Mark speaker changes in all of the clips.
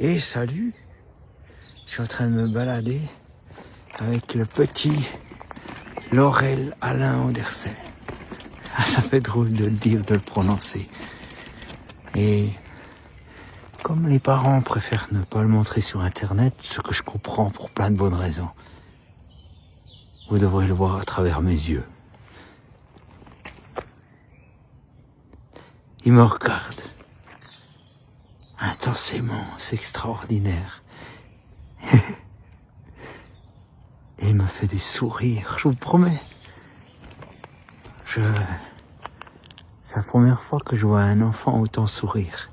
Speaker 1: Et salut, je suis en train de me balader avec le petit Laurel Alain Andersen. Ah, ça fait drôle de le dire, de le prononcer. Et comme les parents préfèrent ne pas le montrer sur Internet, ce que je comprends pour plein de bonnes raisons, vous devrez le voir à travers mes yeux. Il me regarde intensément, c'est extraordinaire. Et il me fait des sourires, je vous promets. C'est la première fois que je vois un enfant autant sourire.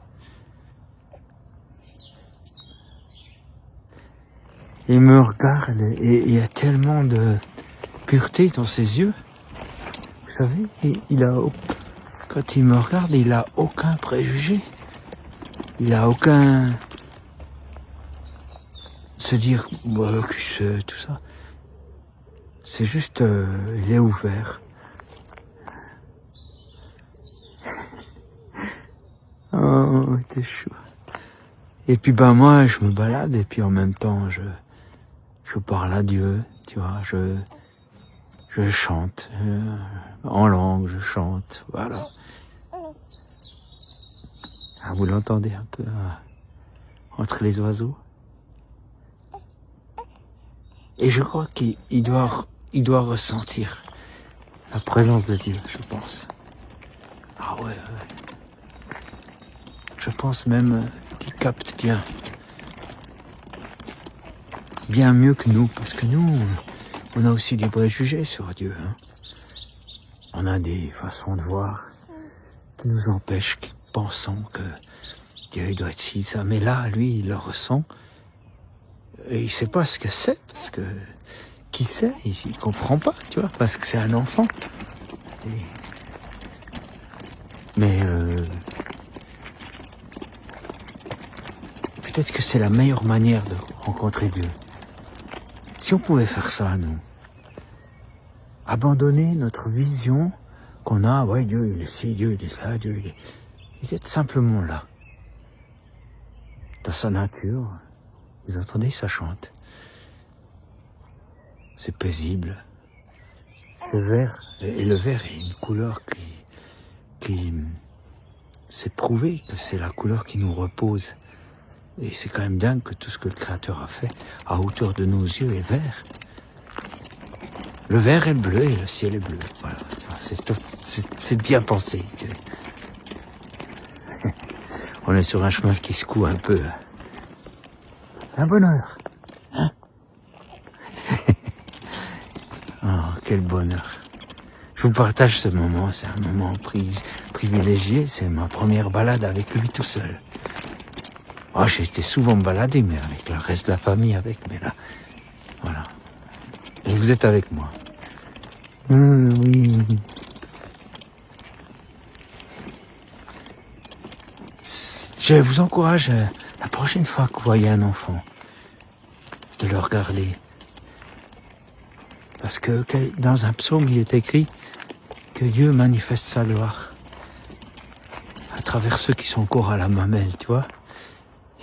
Speaker 1: Il me regarde et il y a tellement de pureté dans ses yeux. Vous savez, quand il me regarde, il a aucun préjugé. Il a aucun se dire tout ça. C'est juste, il est ouvert. Oh, t'es chou. Et puis moi, je me balade et puis en même temps, je parle à Dieu, tu vois, je chante en langue, je chante, voilà. Ah, vous l'entendez un peu entre les oiseaux. Et je crois qu'il doit ressentir la présence de Dieu, je pense. Ah ouais. Je pense même qu'il capte bien mieux que nous, parce que nous, on a aussi des préjugés sur Dieu. Hein. On a des façons de voir qui nous empêchent, pensant que Dieu il doit être ci, ça. Mais là, lui, il le ressent. Et il sait pas ce que c'est, parce que qui sait, il comprend pas, tu vois, parce que c'est un enfant. Mais peut-être que c'est la meilleure manière de rencontrer Dieu. Si on pouvait faire ça, nous, abandonner notre vision qu'on a, ouais, Dieu il est ci, Dieu il est ça, Dieu il est simplement là, dans sa nature. Vous entendez, ça chante. C'est paisible. C'est vert. Et le vert est une couleur qui c'est prouvé que c'est la couleur qui nous repose. Et c'est quand même dingue que tout ce que le Créateur a fait à hauteur de nos yeux est vert. Le vert est bleu et le ciel est bleu. Voilà, c'est bien pensé. On est sur un chemin qui secoue un peu. Un bonheur. Hein? Oh, quel bonheur. Je vous partage ce moment, c'est un moment privilégié, c'est ma première balade avec lui tout seul. Oh, j'ai été souvent baladé, mais avec le reste de la famille mais là, voilà. Et vous êtes avec moi. Oui. Je vous encourage, la prochaine fois que vous voyez un enfant, de le regarder. Parce que dans un psaume, il est écrit que Dieu manifeste sa gloire à travers ceux qui sont encore à la mamelle, tu vois.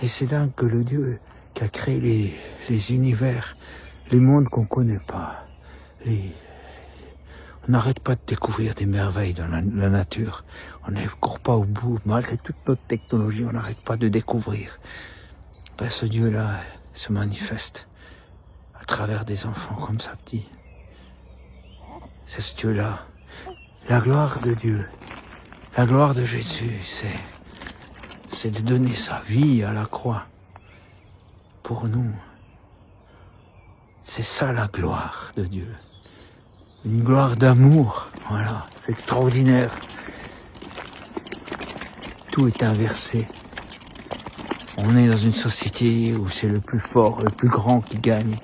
Speaker 1: Et c'est dingue que le Dieu qui a créé les univers, les mondes qu'on connaît pas, on n'arrête pas de découvrir des merveilles dans la nature. On n'est encore pas au bout, malgré toute notre technologie, on n'arrête pas de découvrir. Ben, ce Dieu-là se manifeste à travers des enfants comme ça petits. C'est ce Dieu-là. La gloire de Dieu, la gloire de Jésus, c'est de donner sa vie à la croix pour nous. C'est ça la gloire de Dieu. Une gloire d'amour, voilà, c'est extraordinaire. Tout est inversé. On est dans une société où c'est le plus fort, le plus grand qui gagne.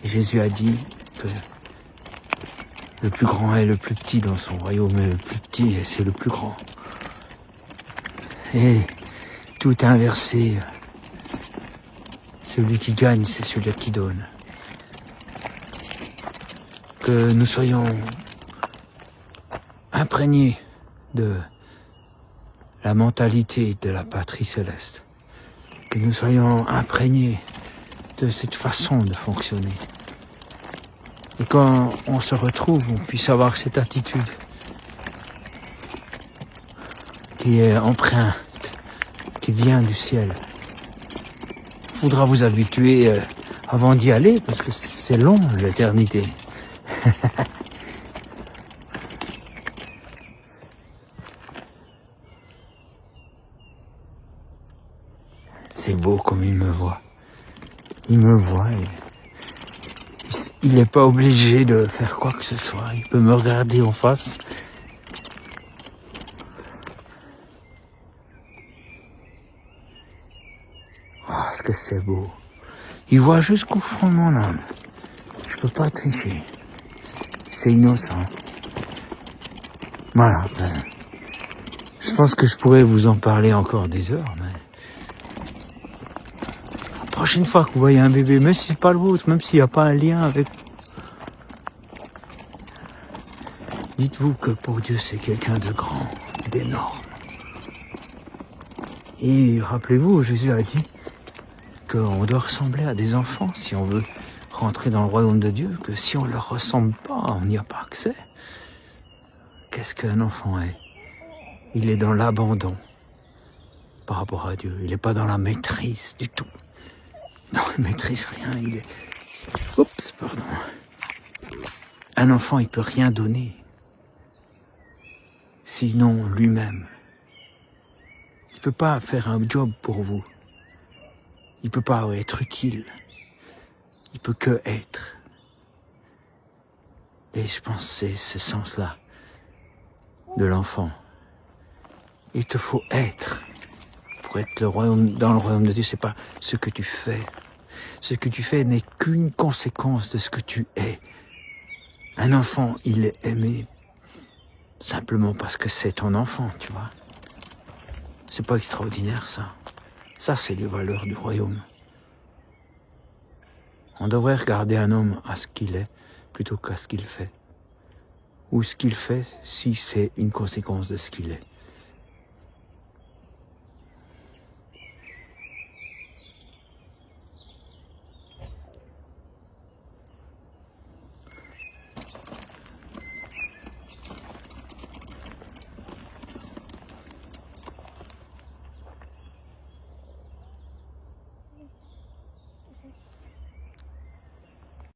Speaker 1: Et Jésus a dit que le plus grand est le plus petit dans son royaume, et le plus petit c'est le plus grand. Et tout est inversé. Celui qui gagne, c'est celui qui donne. Que nous soyons imprégnés de la mentalité de la patrie céleste. que nous soyons imprégnés de cette façon de fonctionner. Et quand on se retrouve, on puisse avoir cette attitude qui est empreinte, qui vient du ciel. Il faudra vous habituer avant d'y aller, parce que c'est long, l'éternité. C'est beau comme il me voit. Il me voit et il n'est pas obligé de faire quoi que ce soit. Il peut me regarder en face. Oh, ce que c'est beau. Il voit jusqu'au fond de mon âme. Je peux pas tricher. C'est innocent. Voilà. Je pense que je pourrais vous en parler encore des heures, mais la prochaine fois que vous voyez un bébé, même si c'est pas le vôtre, même s'il n'y a pas un lien avec, dites-vous que pour Dieu c'est quelqu'un de grand, d'énorme. Et rappelez-vous, Jésus a dit qu'on doit ressembler à des enfants si on veut rentrer dans le royaume de Dieu, que si on ne leur ressemble pas, on n'y a pas accès. Qu'est-ce qu'un enfant est? Il est dans l'abandon par rapport à Dieu. Il n'est pas dans la maîtrise du tout. Non, il ne maîtrise rien. Il est... Oups, pardon. Un enfant, il ne peut rien donner. Sinon lui-même. Il ne peut pas faire un job pour vous. Il ne peut pas être utile. Il peut que être. Et je pense que c'est ce sens-là de l'enfant. Il te faut être. Pour être dans le royaume de Dieu, c'est pas ce que tu fais. Ce que tu fais n'est qu'une conséquence de ce que tu es. Un enfant, il est aimé simplement parce que c'est ton enfant, tu vois. C'est pas extraordinaire, ça. Ça, c'est les valeurs du royaume. On devrait regarder un homme à ce qu'il est plutôt qu'à ce qu'il fait. Ou ce qu'il fait si c'est une conséquence de ce qu'il est.